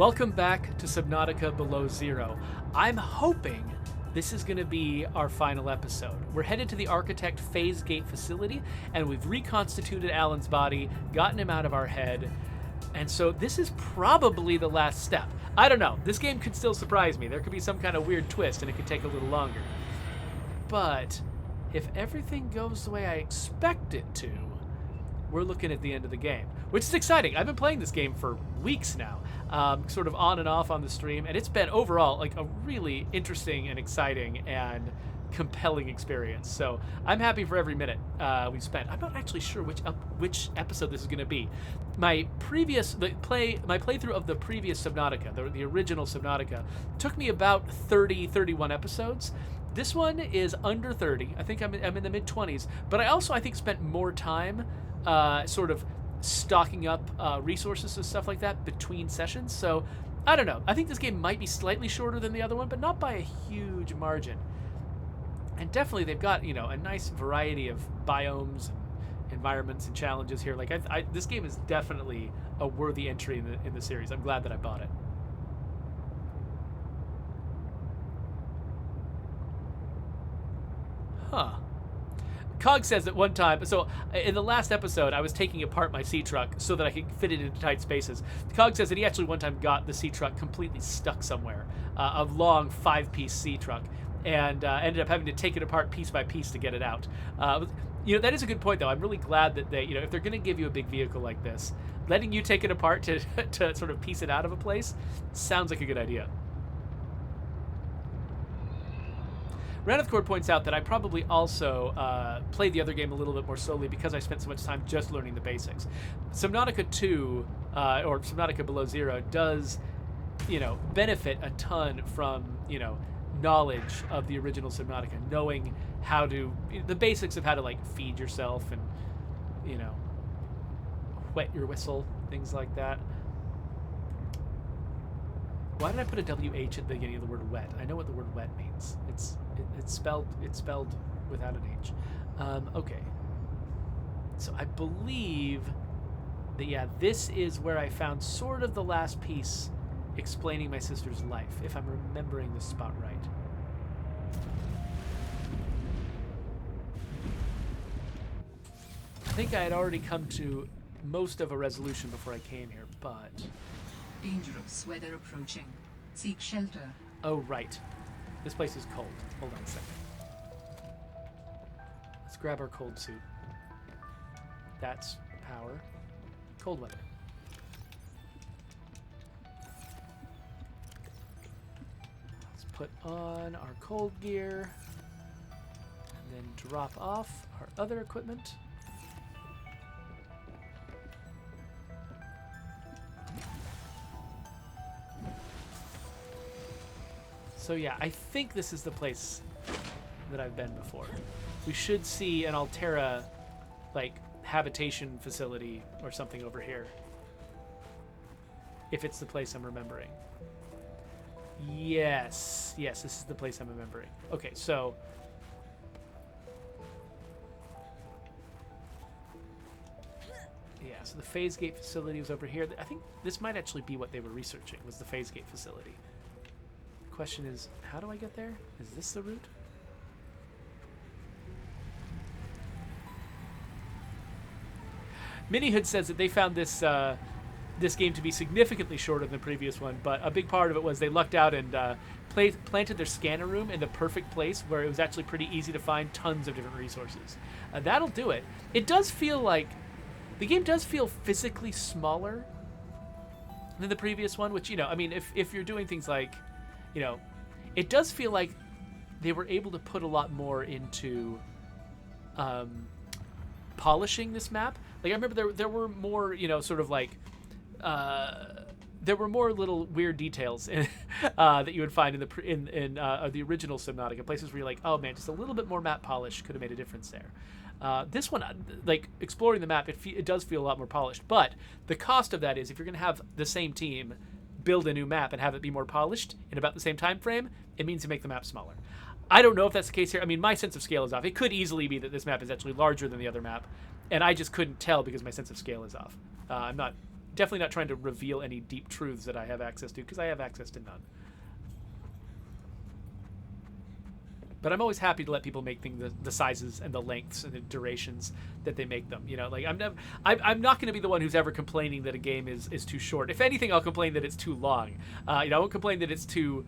Welcome back to Subnautica Below Zero. I'm hoping this is going to be our final episode. We're headed to the Architect Phase Gate facility, and we've reconstituted Alan's body, gotten him out of our head, and so this is probably the last step. I don't know. This game could still surprise me. There could be some kind of weird twist, and it could take a little longer. But if everything goes the way I expect it to, we're looking at the end of the game, which is exciting. I've been playing this game for weeks now, sort of on and off on the stream, and it's been overall like a really interesting and exciting and compelling experience. So I'm happy for every minute we've spent. I'm not actually sure which episode this is going to be. My playthrough of the previous Subnautica, the original Subnautica, took me about 31 episodes. This one is under 30. I think I'm in the mid-20s, but I think spent more time sort of stocking up resources and stuff like that between sessions. So I don't know. I think this game might be slightly shorter than the other one, but not by a huge margin. And definitely they've got, a nice variety of biomes and environments and challenges here. Like this game is definitely a worthy entry in the series. I'm glad that I bought it. Huh. Cog says at one time, so in the last episode, I was taking apart my sea truck so that I could fit it into tight spaces. Cog says that he actually one time got the sea truck completely stuck somewhere, a long 5-piece sea truck, and ended up having to take it apart piece by piece to get it out. That is a good point, though. I'm really glad that they, if they're going to give you a big vehicle like this, letting you take it apart to sort of piece it out of a place sounds like a good idea. Ranithcord points out that I probably also played the other game a little bit more slowly because I spent so much time just learning the basics. Subnautica 2, or Subnautica Below Zero, does, benefit a ton from, knowledge of the original Subnautica, knowing how to, the basics of how to, feed yourself and, wet your whistle, things like that. Why did I put a WH at the beginning of the word wet? I know what the word wet means. It's spelled without an H. Okay. So I believe that, this is where I found sort of the last piece explaining my sister's life, if I'm remembering the spot right. I think I had already come to most of a resolution before I came here, but... Dangerous weather approaching. Seek shelter. Oh, right. This place is cold. Hold on a second. Let's grab our cold suit. That's power. Cold weather. Let's put on our cold gear. And then drop off our other equipment. So yeah, I think this is the place that I've been before. We should see an Altera, habitation facility or something over here. If it's the place I'm remembering. Yes, this is the place I'm remembering. Okay, so... yeah, so the Phase Gate facility was over here. I think this might actually be what they were researching, was the Phase Gate facility. Question is, how do I get there? Is this the route? Minihood says that they found this this game to be significantly shorter than the previous one, but a big part of it was they lucked out and planted their scanner room in the perfect place where it was actually pretty easy to find tons of different resources. That'll do it. It does feel like the game does feel physically smaller than the previous one, which, if you're doing things like, it does feel like they were able to put a lot more into polishing this map. I remember there were more, there were more little weird details that you would find in the original Subnautica, places where you're like, oh man, just a little bit more map polish could have made a difference there. This one, exploring the map, it does feel a lot more polished, but the cost of that is if you're going to have the same team build a new map and have it be more polished in about the same time frame, it means you make the map smaller. I don't know if that's the case here. I mean, my sense of scale is off. It could easily be that this map is actually larger than the other map, and I just couldn't tell because my sense of scale is off. I'm not definitely not trying to reveal any deep truths that I have access to, because I have access to none. But I'm always happy to let people make things the sizes and the lengths and the durations that they make them. You know, like I'm not going to be the one who's ever complaining that a game is too short. If anything, I'll complain that it's too long. I won't complain that it's too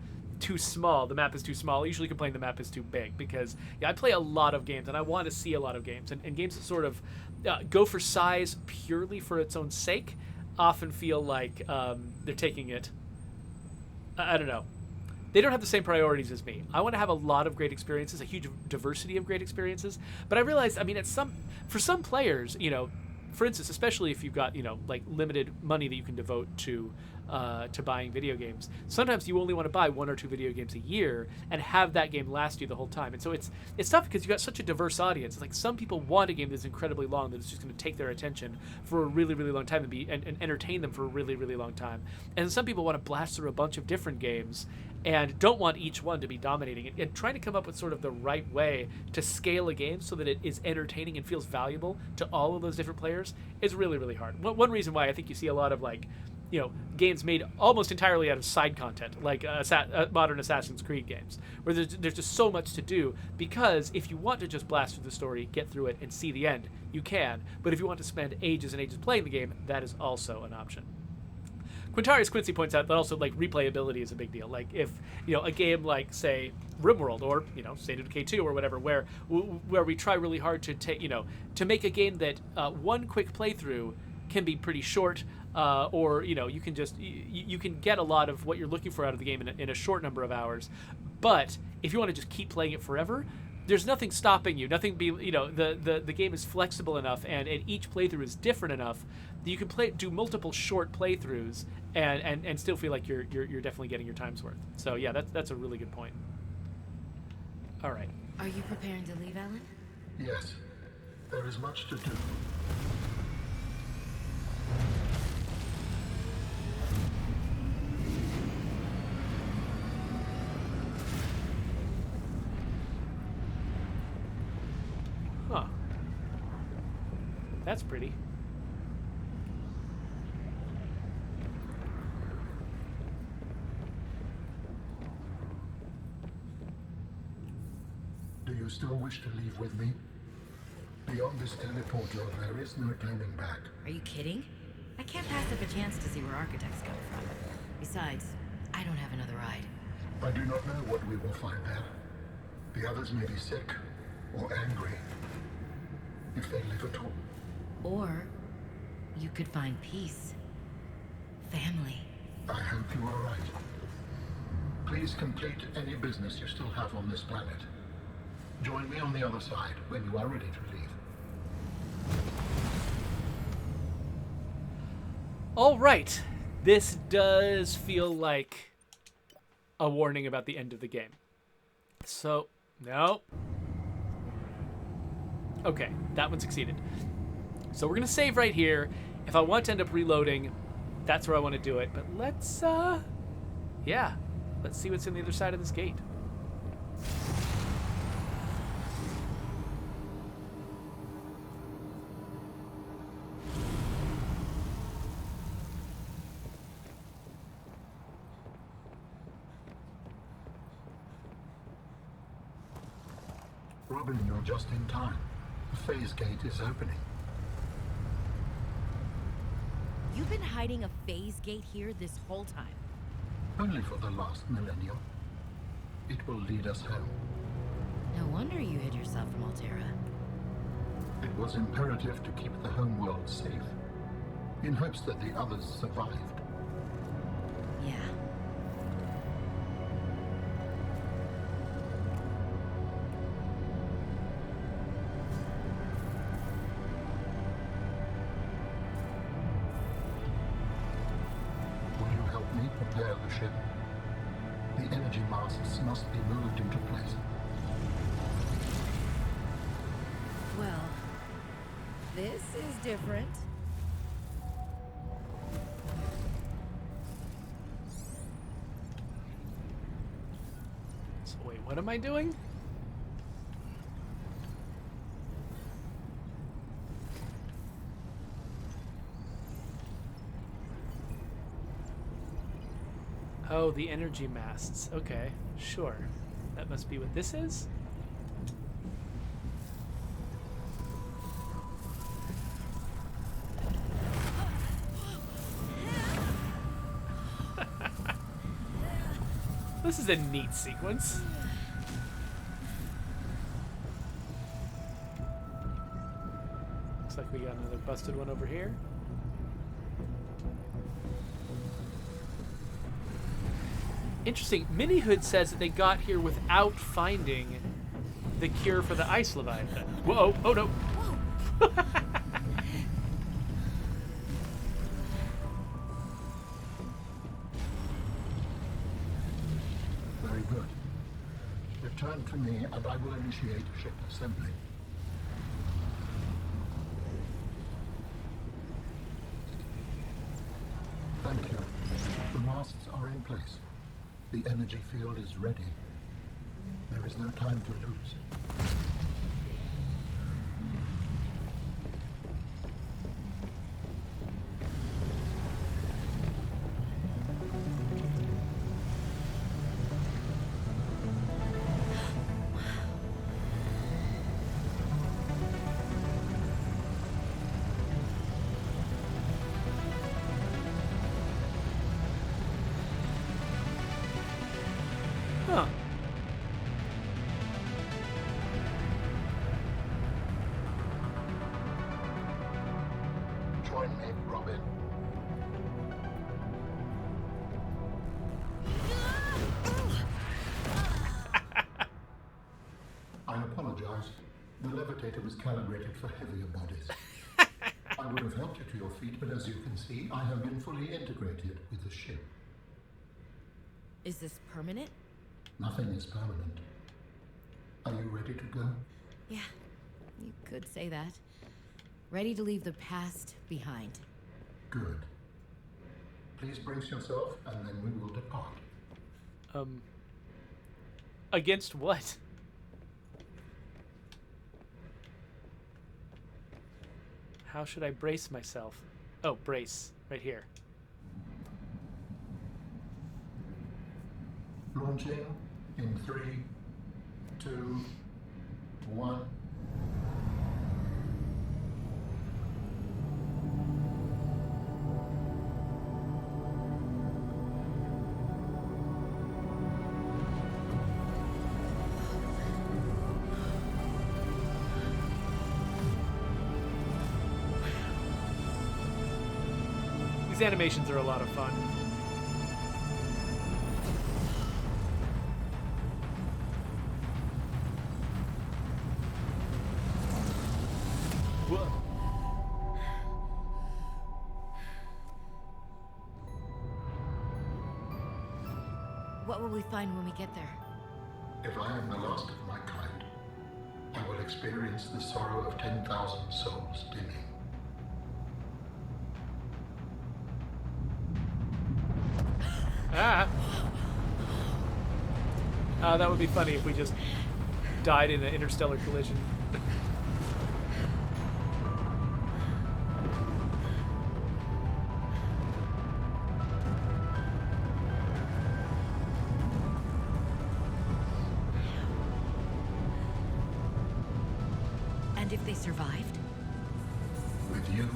small. The map is too small. I usually complain the map is too big, because I play a lot of games and I want to see a lot of games. And games that sort of go for size purely for its own sake often feel like they're taking it. I don't know. They don't have the same priorities as me. I want to have a lot of great experiences, a huge diversity of great experiences. But I realize, I mean, for some players, for instance, especially if you've got, like limited money that you can devote to buying video games, sometimes you only want to buy 1 or 2 video games a year and have that game last you the whole time. And so it's tough because you've got such a diverse audience. It's like some people want a game that's incredibly long, that it's just going to take their attention for a really, really long time and entertain them for a really, really long time. And some people want to blast through a bunch of different games and don't want each one to be dominating. And trying to come up with sort of the right way to scale a game so that it is entertaining and feels valuable to all of those different players is really, really hard. One reason why I think you see a lot of games made almost entirely out of side content, like modern Assassin's Creed games, where there's just so much to do, because if you want to just blast through the story, get through it, and see the end, you can. But if you want to spend ages and ages playing the game, that is also an option. Quintarius Quincy points out that also replayability is a big deal. Like if a game like say RimWorld or State of Decay 2 or whatever, where we try really hard to to make a game that one quick playthrough can be pretty short, or you can just you can get a lot of what you're looking for out of the game in a short number of hours. But if you want to just keep playing it forever, there's nothing stopping you. The game is flexible enough, and each playthrough is different enough that you can do multiple short playthroughs and still feel like you're definitely getting your time's worth. So yeah, that's a really good point. All right. Are you preparing to leave, Alan? Yes. There is much to do. Huh. That's pretty. Do you still wish to leave with me? Beyond this teleporter, there is no turning back. Are you kidding? I can't pass up a chance to see where architects come from. Besides, I don't have another ride. I do not know what we will find there. The others may be sick or angry, if they live at all. Or you could find peace. Family. I hope you are right. Please complete any business you still have on this planet. Join me on the other side when you are ready to leave. All right. This does feel like a warning about the end of the game. So, no. Okay, that one succeeded. So we're going to save right here. If I want to end up reloading, that's where I want to do it. But let's see what's on the other side of this gate. Robin, you're just in time. The phase gate is opening. You've been hiding a phase gate here this whole time. Only for the last millennium. It will lead us home. No wonder you hid yourself from Altera. It was imperative to keep the homeworld safe, in hopes that the others survived. Yeah. Will you help me prepare the ship? The energy masts must be moved into place. Well, this is different. So wait, what am I doing? Oh, the energy masts. Okay, sure. That must be what this is? This is a neat sequence. Looks like we got another busted one over here. Interesting. Minihood says that they got here without finding the cure for the ice leviathan. Whoa! Oh no! Very good. Return to me and I will initiate ship assembly. Thank you. The masts are in place. The energy field is ready. There is no time to lose. Huh. Join me, Robin. I apologize. The levitator was calibrated for heavier bodies. I would have helped you to your feet, but as you can see, I have been fully integrated with the ship. Is this permanent? Nothing is permanent. Are you ready to go? Yeah, you could say that. Ready to leave the past behind. Good. Please brace yourself, and then we will depart. Against what? How should I brace myself? Oh, brace. Right here. Launching in 3, 2, 1. These animations are a lot of fun. Whoa. What will we find when we get there? If I am the last of my kind, I will experience the sorrow of 10,000 souls dimming. Ah! That would be funny if we just died in an interstellar collision. And if they survived? With you,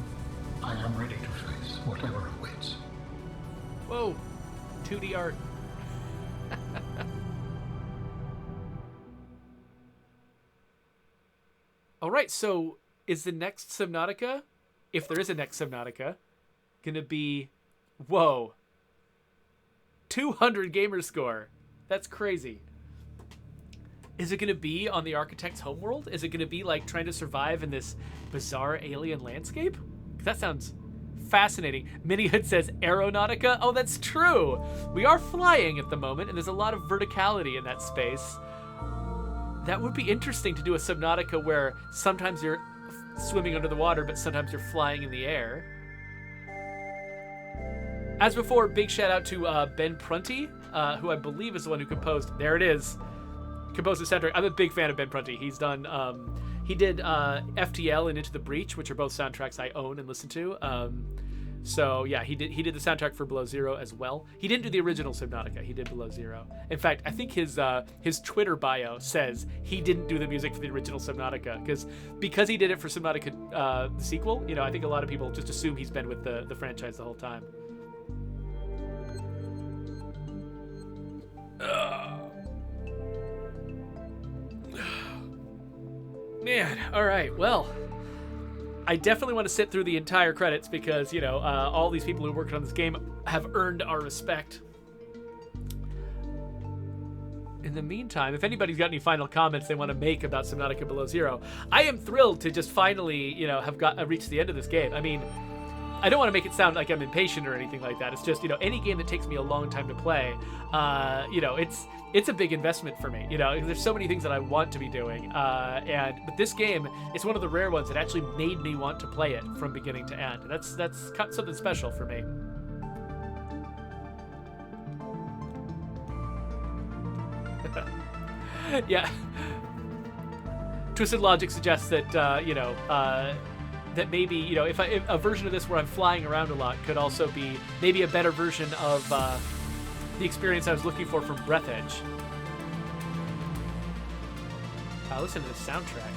I am ready to face whatever awaits. Whoa! 2D art. Alright, so is the next Subnautica, if there is a next Subnautica, gonna be... Whoa. 200 gamer score. That's crazy. Is it gonna be on the Architect's homeworld? Is it gonna be like trying to survive in this bizarre alien landscape? 'Cause that sounds fascinating. Minihood says Aeronautica. Oh, that's true. We are flying at the moment, and there's a lot of verticality in that space. That would be interesting to do a Subnautica where sometimes you're swimming under the water, but sometimes you're flying in the air. As before, big shout out to Ben Prunty, who I believe is the one who composed. There it is. Composed the soundtrack. I'm a big fan of Ben Prunty. He's done. He did FTL and Into the Breach, which are both soundtracks I own and listen to. So yeah, he did the soundtrack for Below Zero as well. He didn't do the original Subnautica. He did Below Zero. In fact, I think his Twitter bio says he didn't do the music for the original Subnautica because he did it for Subnautica the sequel. You know, I think a lot of people just assume he's been with the franchise the whole time. Man, all right, well, I definitely want to sit through the entire credits because, you know, all these people who worked on this game have earned our respect. In the meantime, if anybody's got any final comments they want to make about Subnautica Below Zero, I am thrilled to just finally, you know, have reached the end of this game. I mean, I don't want to make it sound like I'm impatient or anything like that. It's just, you know, any game that takes me a long time to play, you know, it's a big investment for me. You know, there's so many things that I want to be doing, but this game is one of the rare ones that actually made me want to play it from beginning to end. And that's something special for me. Yeah. Twisted Logic suggests that you know. That maybe, you know, if a version of this where I'm flying around a lot could also be maybe a better version of the experience I was looking for from Breath Edge. Listen to this soundtrack.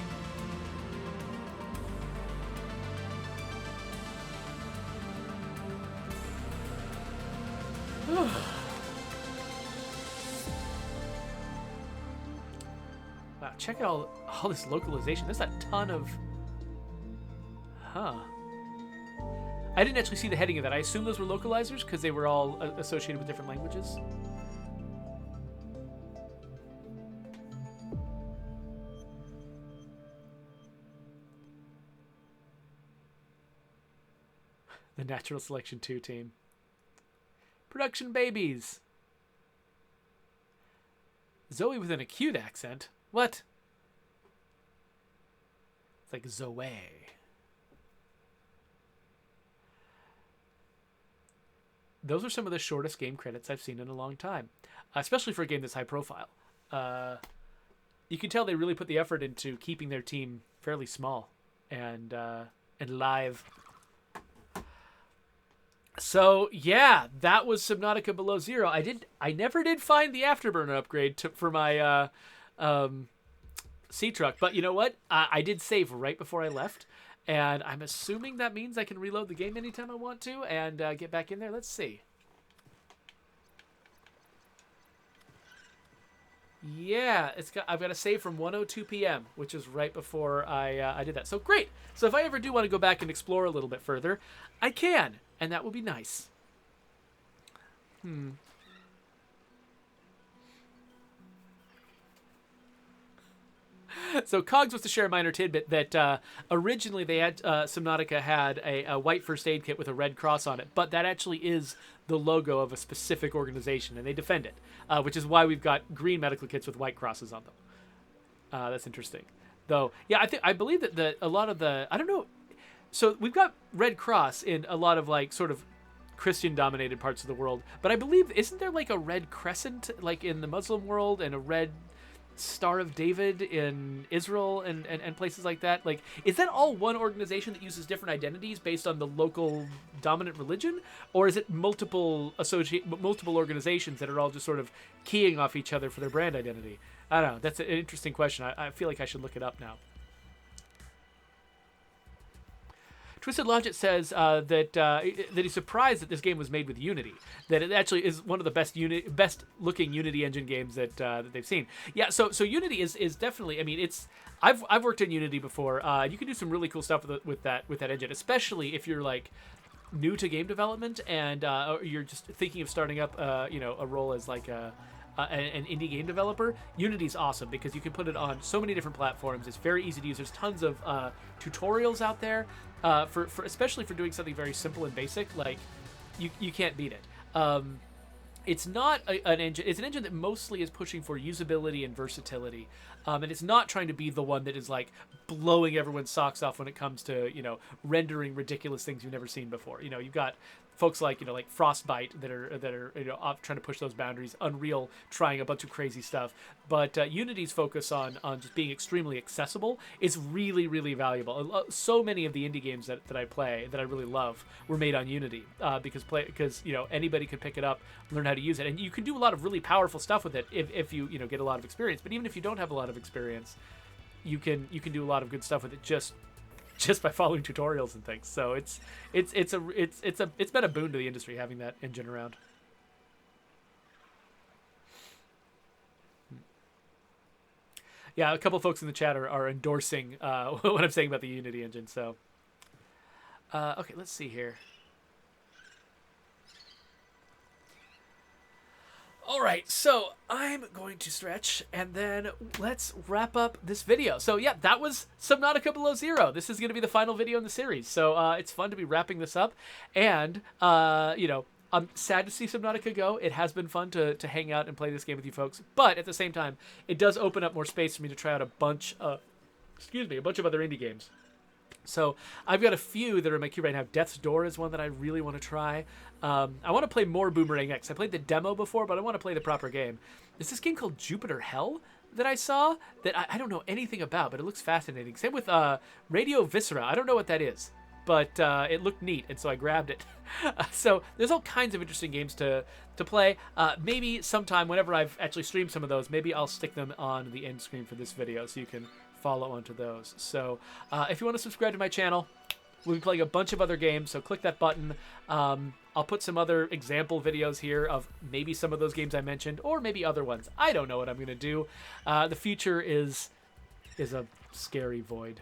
Wow, check out all this localization. There's a ton of... Huh. I didn't actually see the heading of that. I assume those were localizers because they were all associated with different languages. The Natural Selection 2 team. Production babies. Zoe with an acute accent? What? It's like Zoe. Those are some of the shortest game credits I've seen in a long time, especially for a game that's high profile. You can tell they really put the effort into keeping their team fairly small and live. So yeah, that was Subnautica Below Zero. I never did find the afterburner upgrade for my sea truck, but you know what? I did save right before I left. And I'm assuming that means I can reload the game anytime I want to and get back in there. Let's see. Yeah, I've got a save from 1:02 p.m., which is right before I did that. So great. So if I ever do want to go back and explore a little bit further, I can, and that will be nice. So Cogs wants to share a minor tidbit that originally they had Subnautica had a white first aid kit with a red cross on it, but that actually is the logo of a specific organization, and they defend it, which is why we've got green medical kits with white crosses on them. That's interesting, though. Yeah, I believe that a lot of the I don't know. So we've got Red Cross in a lot of like sort of Christian-dominated parts of the world, but I believe isn't there like a red crescent like in the Muslim world and a red Star of David in Israel and places like that? Like, is that all one organization that uses different identities based on the local dominant religion, or is it multiple organizations that are all just sort of keying off each other for their brand identity? I don't know. That's an interesting question. I feel like I should look it up now. Twisted Logic says that he's surprised that this game was made with Unity. That it actually is one of the best looking Unity engine games that they've seen. Yeah, so Unity is definitely. I mean, I've worked in Unity before. You can do some really cool stuff with that engine, especially if you're like new to game development and you're just thinking of starting up a role as like an indie game developer. Unity's awesome because you can put it on so many different platforms. It's very easy to use. There's tons of tutorials out there for especially for doing something very simple and basic. Like you can't beat it. It's not an engine. It's an engine that mostly is pushing for usability and versatility, and it's not trying to be the one that is like blowing everyone's socks off when it comes to rendering ridiculous things you've never seen before. You've got folks like like Frostbite that are off trying to push those boundaries, Unreal trying a bunch of crazy stuff, but Unity's focus on just being extremely accessible is really, really valuable. So many of the indie games that I play that I really love were made on Unity, because anybody could pick it up, learn how to use it, and you can do a lot of really powerful stuff with it if you get a lot of experience. But even if you don't have a lot of experience, you can do a lot of good stuff with it just by following tutorials and things. So it's been a boon to the industry having that engine around. Yeah, a couple folks in the chat are endorsing what I'm saying about the Unity engine. So okay, let's see here. All right, so I'm going to stretch, and then let's wrap up this video. So yeah, that was Subnautica Below Zero. This is going to be the final video in the series, so it's fun to be wrapping this up. And I'm sad to see Subnautica go. It has been fun to hang out and play this game with you folks, but at the same time, it does open up more space for me to try out a bunch of other indie games. So I've got a few that are in my queue right now. Death's Door is one that I really want to try. I want to play more Boomerang X. I played the demo before, but I want to play the proper game. There's this game called Jupiter Hell that I saw that I don't know anything about, but it looks fascinating. Same with Radio Viscera. I don't know what that is, but it looked neat, and so I grabbed it. So there's all kinds of interesting games to play. Maybe sometime, whenever I've actually streamed some of those, maybe I'll stick them on the end screen for this video so you can follow onto those. So if you want to subscribe to my channel, we'll be playing a bunch of other games, so click that button. I'll put some other example videos here of maybe some of those games I mentioned, or maybe other ones. I don't know what I'm going to do. The future is a scary void.